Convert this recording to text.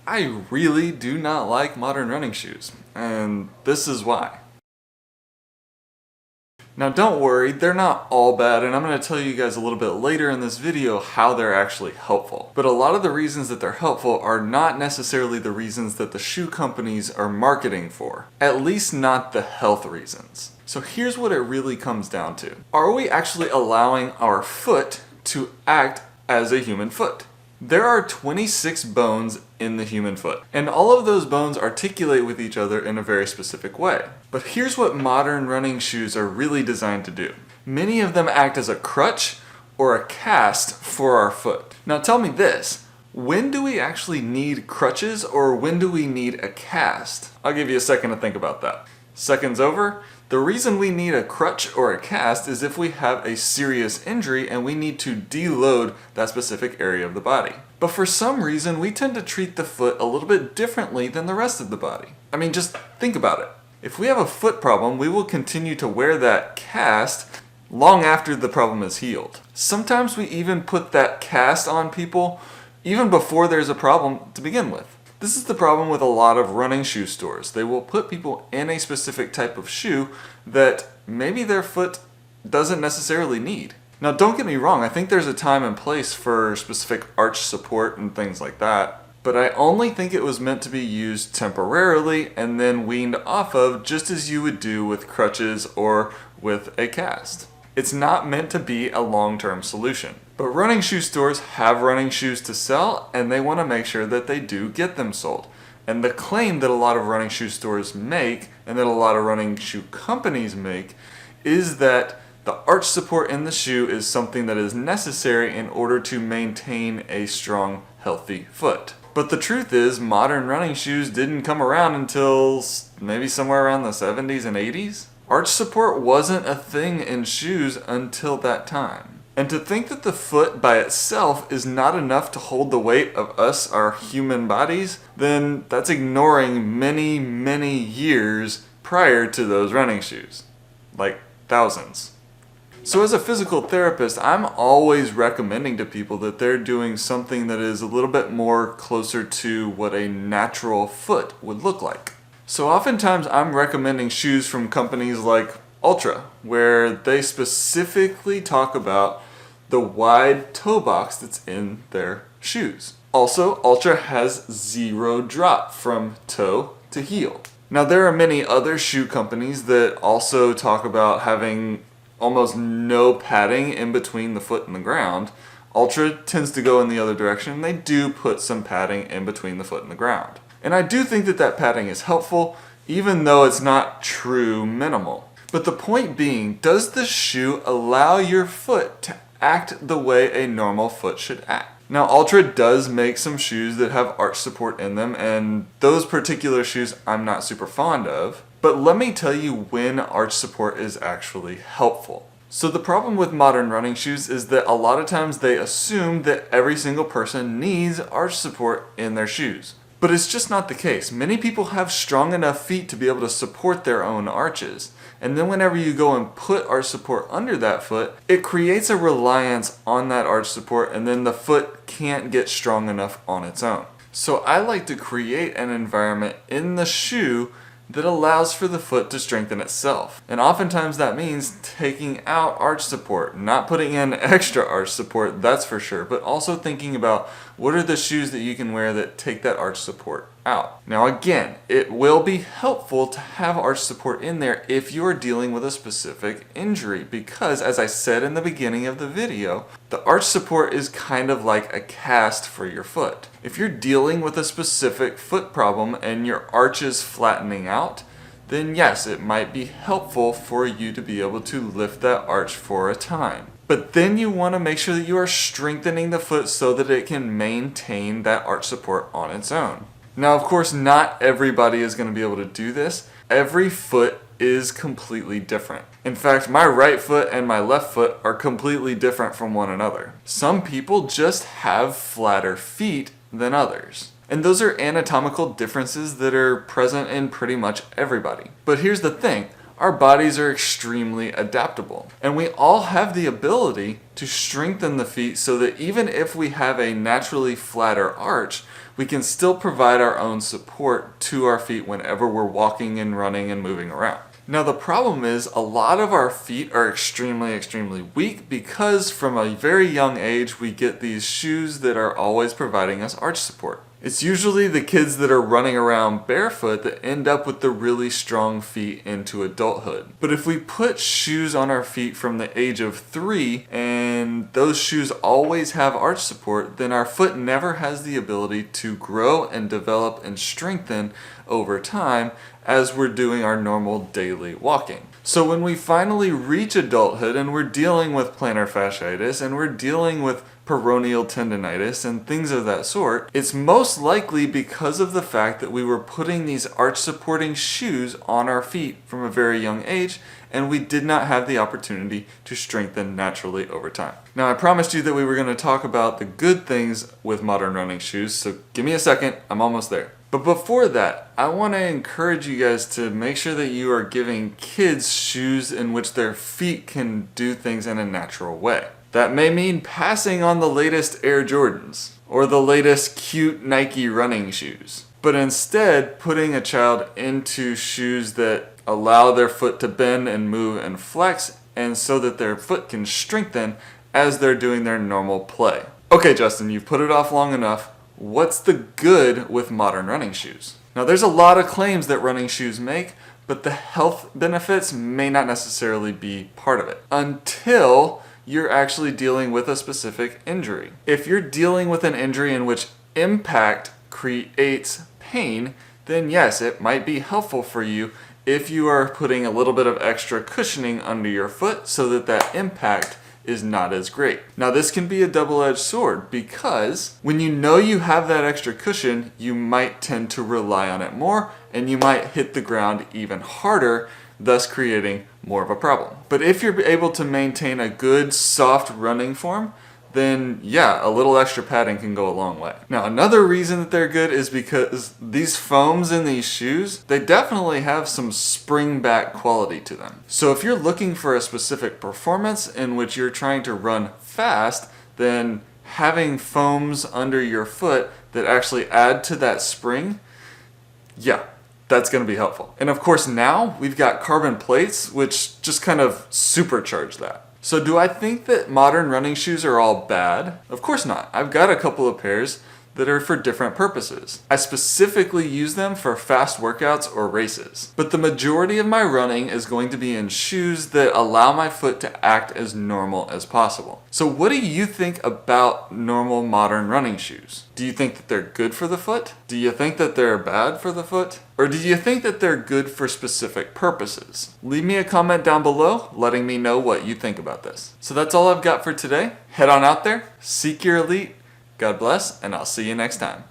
I really do not like modern running shoes, and this is why. Now don't worry, they're not all bad, and I'm going to tell you guys a little bit later in this video how they're actually helpful. But a lot of the reasons that they're helpful are not necessarily the reasons that the shoe companies are marketing for. At least not the health reasons. So here's what it really comes down to. Are we actually allowing our foot to act as a human foot? There are 26 bones in the human foot, and all of those bones articulate with each other in a very specific way. But here's what modern running shoes are really designed to do. Many of them act as a crutch or a cast for our foot. Now tell me this, when do we actually need crutches or when do we need a cast? I'll give you a second to think about that. Seconds over. The reason we need a crutch or a cast is if we have a serious injury and we need to deload that specific area of the body. But for some reason, we tend to treat the foot a little bit differently than the rest of the body. I mean, just think about it. If we have a foot problem, we will continue to wear that cast long after the problem is healed. Sometimes we even put that cast on people even before there's a problem to begin with. This is the problem with a lot of running shoe stores. They will put people in a specific type of shoe that maybe their foot doesn't necessarily need. Now don't get me wrong, I think there's a time and place for specific arch support and things like that, but I only think it was meant to be used temporarily and then weaned off of just as you would do with crutches or with a cast. It's not meant to be a long-term solution. But running shoe stores have running shoes to sell and they want to make sure that they do get them sold. And the claim that a lot of running shoe stores make and that a lot of running shoe companies make is that the arch support in the shoe is something that is necessary in order to maintain a strong, healthy foot. But the truth is, modern running shoes didn't come around until maybe somewhere around the 70s and 80s. Arch support wasn't a thing in shoes until that time. And to think that the foot by itself is not enough to hold the weight of us, our human bodies, then that's ignoring many, many years prior to those running shoes. Like thousands. So as a physical therapist, I'm always recommending to people that they're doing something that is a little bit more closer to what a natural foot would look like. So oftentimes I'm recommending shoes from companies like Altra, where they specifically talk about the wide toe box that's in their shoes. Also, Altra has zero drop from toe to heel. Now there are many other shoe companies that also talk about having almost no padding in between the foot and the ground. Altra tends to go in the other direction. They do put some padding in between the foot and the ground. And I do think that that padding is helpful, even though it's not true minimal. But the point being, does the shoe allow your foot to act the way a normal foot should act? Now Altra does make some shoes that have arch support in them, and those particular shoes I'm not super fond of. But let me tell you when arch support is actually helpful. So the problem with modern running shoes is that a lot of times they assume that every single person needs arch support in their shoes. But it's just not the case. Many people have strong enough feet to be able to support their own arches. And then whenever you go and put arch support under that foot, it creates a reliance on that arch support and then the foot can't get strong enough on its own. So I like to create an environment in the shoe that allows for the foot to strengthen itself. And oftentimes that means taking out arch support, not putting in extra arch support, that's for sure, but also thinking about what are the shoes that you can wear that take that arch support out. Now again, it will be helpful to have arch support in there if you're dealing with a specific injury, because as I said in the beginning of the video, the arch support is kind of like a cast for your foot. If you're dealing with a specific foot problem and your arch is flattening out, then yes, it might be helpful for you to be able to lift that arch for a time. But then you want to make sure that you are strengthening the foot so that it can maintain that arch support on its own. Now, of course, not everybody is going to be able to do this. Every foot is completely different. In fact, my right foot and my left foot are completely different from one another. Some people just have flatter feet than others. And those are anatomical differences that are present in pretty much everybody. But here's the thing. our bodies are extremely adaptable. And we all have the ability to strengthen the feet so that even if we have a naturally flatter arch, we can still provide our own support to our feet whenever we're walking and running and moving around. Now the problem is a lot of our feet are extremely weak because from a very young age we get these shoes that are always providing us arch support. It's usually the kids that are running around barefoot that end up with the really strong feet into adulthood. But if we put shoes on our feet from the age of 3 and those shoes always have arch support, then our foot never has the ability to grow and develop and strengthen over time as we're doing our normal daily walking. So when we finally reach adulthood and we're dealing with plantar fasciitis and we're dealing with peroneal tendonitis and things of that sort, it's most likely because of the fact that we were putting these arch supporting shoes on our feet from a very young age and we did not have the opportunity to strengthen naturally over time. Now I promised you that we were going to talk about the good things with modern running shoes, so give me a second, I'm almost there. But before that, I want to encourage you guys to make sure that you are giving kids shoes in which their feet can do things in a natural way. That may mean passing on the latest Air Jordans or the latest cute Nike running shoes, but instead putting a child into shoes that allow their foot to bend and move and flex, and so that their foot can strengthen as they're doing their normal play. Okay, Justin, you've put it off long enough. What's the good with modern running shoes? Now there's a lot of claims that running shoes make, but the health benefits may not necessarily be part of it until you're actually dealing with a specific injury. If you're dealing with an injury in which impact creates pain, then yes, it might be helpful for you if you are putting a little bit of extra cushioning under your foot so that that impact is not as great. Now this can be a double-edged sword because when you know you have that extra cushion, you might tend to rely on it more and you might hit the ground even harder, thus creating more of a problem. But if you're able to maintain a good soft running form, then yeah, a little extra padding can go a long way. Now another reason that they're good is because these foams in these shoes, they definitely have some spring back quality to them. So if you're looking for a specific performance in which you're trying to run fast, then having foams under your foot that actually add to that spring, yeah, that's going to be helpful. And of course now we've got carbon plates which just kind of supercharge that. So do I think that modern running shoes are all bad? Of course not. I've got a couple of pairs that are for different purposes. I specifically use them for fast workouts or races. But the majority of my running is going to be in shoes that allow my foot to act as normal as possible. So what do you think about normal modern running shoes? Do you think that they're good for the foot? Do you think that they're bad for the foot? Or do you think that they're good for specific purposes? Leave me a comment down below letting me know what you think about this. So that's all I've got for today. Head on out there, seek your elite. God bless, and I'll see you next time.